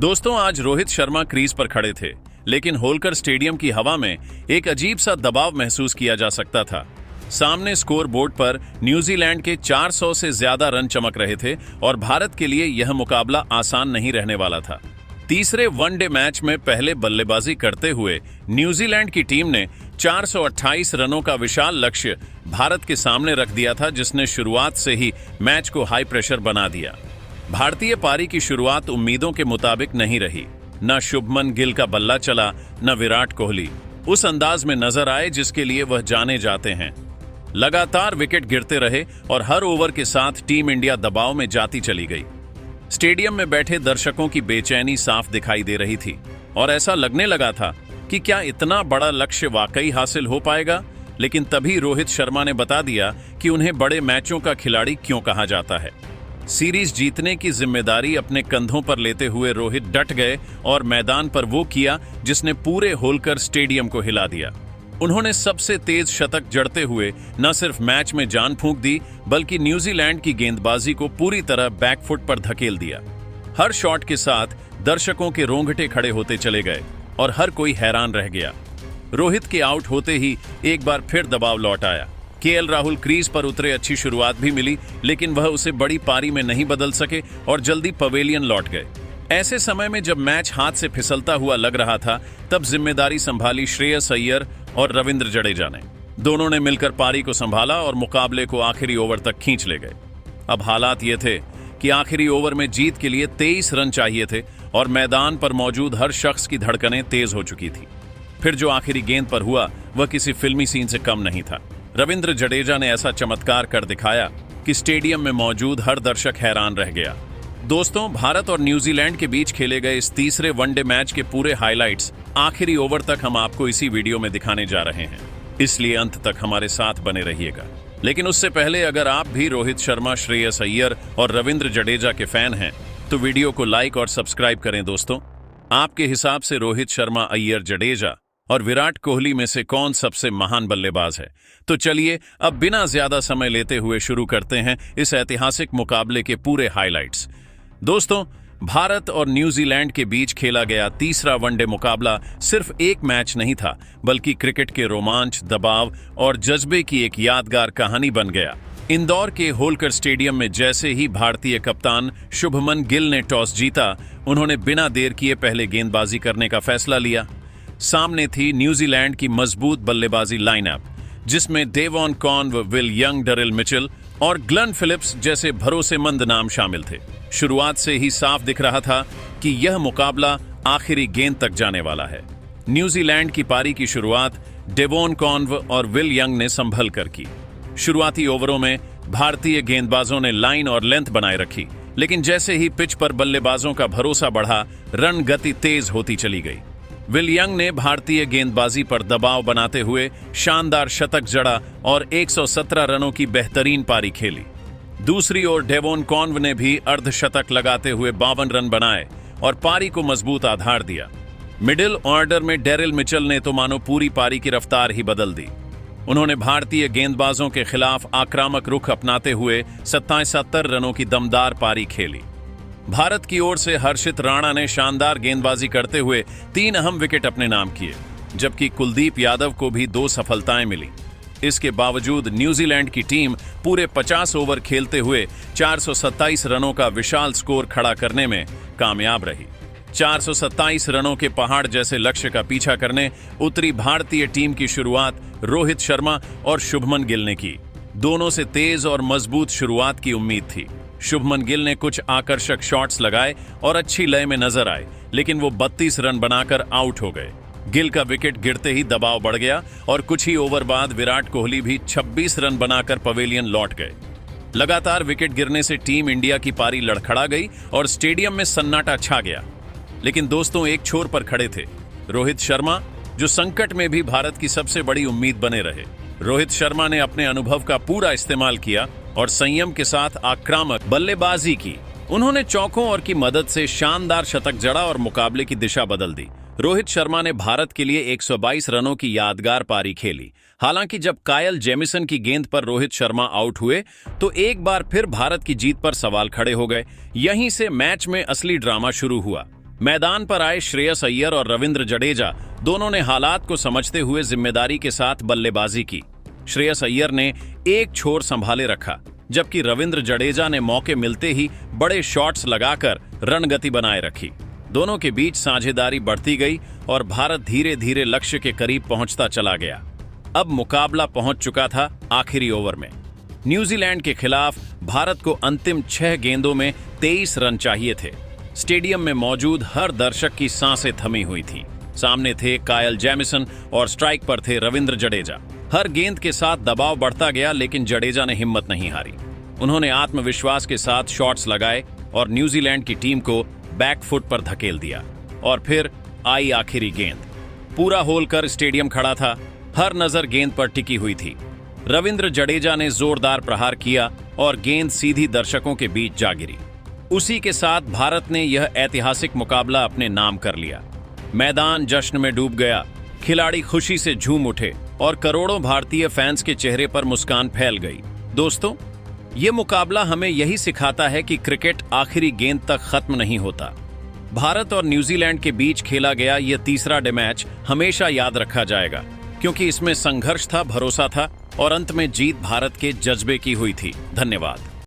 दोस्तों, आज रोहित शर्मा क्रीज पर खड़े थे, लेकिन होलकर स्टेडियम की हवा में एक अजीब सा दबाव महसूस किया जा सकता था। सामने स्कोर बोर्ड पर न्यूजीलैंड के 400 से ज्यादा रन चमक रहे थे और भारत के लिए यह मुकाबला आसान नहीं रहने वाला था। तीसरे वनडे मैच में पहले बल्लेबाजी करते हुए न्यूजीलैंड की टीम ने 428 रनों का विशाल लक्ष्य भारत के सामने रख दिया था, जिसने शुरुआत से ही मैच को हाई प्रेशर बना दिया। भारतीय पारी की शुरुआत उम्मीदों के मुताबिक नहीं रही। न शुभमन गिल का बल्ला चला, न विराट कोहली उस अंदाज में नजर आए जिसके लिए वह जाने जाते हैं। लगातार विकेट गिरते रहे और हर ओवर के साथ टीम इंडिया दबाव में जाती चली गई। स्टेडियम में बैठे दर्शकों की बेचैनी साफ दिखाई दे रही थी और ऐसा लगने लगा था कि क्या इतना बड़ा लक्ष्य वाकई हासिल हो पाएगा। लेकिन तभी रोहित शर्मा ने बता दिया कि उन्हें बड़े मैचों का खिलाड़ी क्यों कहा जाता है। सीरीज जीतने की जिम्मेदारी अपने कंधों पर लेते हुए रोहित डट गए और मैदान पर वो किया जिसने पूरे होलकर स्टेडियम को हिला दिया। उन्होंने सबसे तेज शतक जड़ते हुए न सिर्फ मैच में जान फूंक दी, बल्कि न्यूजीलैंड की गेंदबाजी को पूरी तरह बैकफुट पर धकेल दिया। हर शॉट के साथ दर्शकों के रोंगटे खड़े होते चले गए और हर कोई हैरान रह गया। रोहित के आउट होते ही एक बार फिर दबाव लौट आया। केएल राहुल क्रीज पर उतरे, अच्छी शुरुआत भी मिली, लेकिन वह उसे बड़ी पारी में नहीं बदल सके और जल्दी पवेलियन लौट गए। ऐसे समय में जब मैच हाथ से फिसलता हुआ लग रहा था, तब जिम्मेदारी संभाली श्रेयस अय्यर और रविंद्र जडेजा ने। दोनों ने मिलकर पारी को संभाला और मुकाबले को आखिरी ओवर तक खींच ले गए। अब हालात ये थे कि आखिरी ओवर में जीत के लिए 23 रन चाहिए थे और मैदान पर मौजूद हर शख्स की धड़कनें तेज हो चुकी थी। फिर जो आखिरी गेंद पर हुआ वह किसी फिल्मी सीन से कम नहीं था। रविंद्र जडेजा ने ऐसा चमत्कार कर दिखाया कि स्टेडियम में मौजूद हर दर्शक हैरान रह गया। दोस्तों, भारत और न्यूजीलैंड के बीच खेले गए इस तीसरे वनडे मैच के पूरे हाइलाइट्स आखिरी ओवर तक हम आपको इसी वीडियो में दिखाने जा रहे हैं, इसलिए अंत तक हमारे साथ बने रहिएगा। लेकिन उससे पहले अगर आप भी रोहित शर्मा, श्रेयस अय्यर और रविंद्र जडेजा के फैन हैं तो वीडियो को लाइक और सब्सक्राइब करें। दोस्तों, आपके हिसाब से रोहित शर्मा, अय्यर, जडेजा और विराट कोहली में से कौन सबसे महान बल्लेबाज है? तो चलिए अब बिना ज्यादा समय लेते हुए शुरू करते हैं इस ऐतिहासिक मुकाबले के पूरे हाइलाइट्स। दोस्तों, भारत और न्यूजीलैंड के बीच खेला गया तीसरा वनडे मुकाबला सिर्फ एक मैच नहीं था, बल्कि क्रिकेट के रोमांच, दबाव और जज्बे की एक यादगार कहानी बन गया। इंदौर के होलकर स्टेडियम में जैसे ही भारतीय कप्तान शुभमन गिल ने टॉस जीता, उन्होंने बिना देर किए पहले गेंदबाजी करने का फैसला लिया। सामने थी न्यूजीलैंड की मजबूत बल्लेबाजी लाइनअप, जिसमें Devon conv, will young, Daryl Mitchell और ग्लेन फिलिप्स जैसे भरोसेमंद नाम शामिल थे। शुरुआत से ही साफ दिख रहा था कि यह मुकाबला आखिरी गेंद तक जाने वाला है। न्यूजीलैंड की पारी की शुरुआत डेवॉन कॉन्व और विल यंग ने संभल कर की। शुरुआती ओवरों में भारतीय गेंदबाजों ने लाइन और लेंथ बनाए रखी, लेकिन जैसे ही पिच पर बल्लेबाजों का भरोसा बढ़ा, रन गति तेज होती चली गई। विल यंग ने भारतीय गेंदबाजी पर दबाव बनाते हुए शानदार शतक जड़ा और 117 रनों की बेहतरीन पारी खेली। दूसरी ओर डेवॉन कॉन्व ने भी अर्धशतक लगाते हुए 52 रन बनाए और पारी को मजबूत आधार दिया। मिडिल ऑर्डर में डैरिल मिचेल ने तो मानो पूरी पारी की रफ्तार ही बदल दी। उन्होंने भारतीय गेंदबाजों के खिलाफ आक्रामक रुख अपनाते हुए 77 रनों की दमदार पारी खेली। भारत की ओर से हर्षित राणा ने शानदार गेंदबाजी करते हुए 3 अहम विकेट अपने नाम किए, जबकि कुलदीप यादव को भी 2 सफलताएं मिली। इसके बावजूद न्यूजीलैंड की टीम पूरे 50 ओवर खेलते हुए 427 रनों का विशाल स्कोर खड़ा करने में कामयाब रही। 427 रनों के पहाड़ जैसे लक्ष्य का पीछा करने उतरी भारतीय टीम की शुरुआत रोहित शर्मा और शुभमन गिल ने की। दोनों से तेज और मजबूत शुरुआत की उम्मीद थी। शुभमन गिल ने कुछ आकर्षक शॉट्स लगाए और अच्छी लय में नजर आए, लेकिन वो 32 रन बनाकर आउट हो गए। गिल का विकेट गिरते ही दबाव बढ़ गया और कुछ ही ओवर बाद विराट कोहली भी 26 रन बनाकर पवेलियन लौट गए। लगातार विकेट गिरने से टीम इंडिया की पारी लड़खड़ा गई और स्टेडियम में सन्नाटा छा गया। लेकिन दोस्तों, एक छोर पर खड़े थे रोहित शर्मा, जो संकट में भी भारत की सबसे बड़ी उम्मीद बने रहे। रोहित शर्मा ने अपने अनुभव का पूरा इस्तेमाल किया और संयम के साथ आक्रामक बल्लेबाजी की। उन्होंने चौकों और की मदद से शानदार शतक जड़ा और मुकाबले की दिशा बदल दी। रोहित शर्मा ने भारत के लिए 122 रनों की यादगार पारी खेली। हालांकि जब कायल जेमिसन की गेंद पर रोहित शर्मा आउट हुए तो एक बार फिर भारत की जीत पर सवाल खड़े हो गए। यहीं से मैच में असली ड्रामा शुरू हुआ। मैदान पर आए श्रेयस अय्यर और रविंद्र जडेजा दोनों ने हालात को समझते हुए जिम्मेदारी के साथ बल्लेबाजी की। श्रेयस अय्यर ने एक छोर संभाले रखा, जबकि रविंद्र जडेजा ने मौके मिलते ही बड़े शॉट्स लगाकर रणगति बनाए रखी। दोनों के बीच साझेदारी बढ़ती गई और भारत धीरे धीरे लक्ष्य के करीब पहुंचता चला गया। अब मुकाबला पहुंच चुका था आखिरी ओवर में। न्यूजीलैंड के खिलाफ भारत को अंतिम 6 गेंदों में 23 रन चाहिए थे। स्टेडियम में मौजूद हर दर्शक की सांसें थमी हुई थीं। सामने थे कायल जेमिसन और स्ट्राइक पर थे रविंद्र जडेजा। हर गेंद के साथ दबाव बढ़ता गया, लेकिन जडेजा ने हिम्मत नहीं हारी। उन्होंने आत्मविश्वास के साथ शॉट्स लगाए और न्यूजीलैंड की टीम को बैकफुट पर धकेल दिया। और फिर आई आखिरी गेंद। पूरा होलकर स्टेडियम खड़ा था, हर नजर गेंद पर टिकी हुई थी। रविंद्र जडेजा ने जोरदार प्रहार किया और गेंद सीधी दर्शकों के बीच जा गिरी। उसी के साथ भारत ने यह ऐतिहासिक मुकाबला अपने नाम कर लिया। मैदान जश्न में डूब गया, खिलाड़ी खुशी से झूम उठे और करोड़ों भारतीय फैंस के चेहरे पर मुस्कान फैल गई। दोस्तों, यह मुकाबला हमें यही सिखाता है कि क्रिकेट आखिरी गेंद तक खत्म नहीं होता। भारत और न्यूजीलैंड के बीच खेला गया यह तीसरा डे मैच हमेशा याद रखा जाएगा, क्योंकि इसमें संघर्ष था, भरोसा था और अंत में जीत भारत के जज्बे की हुई थी। धन्यवाद।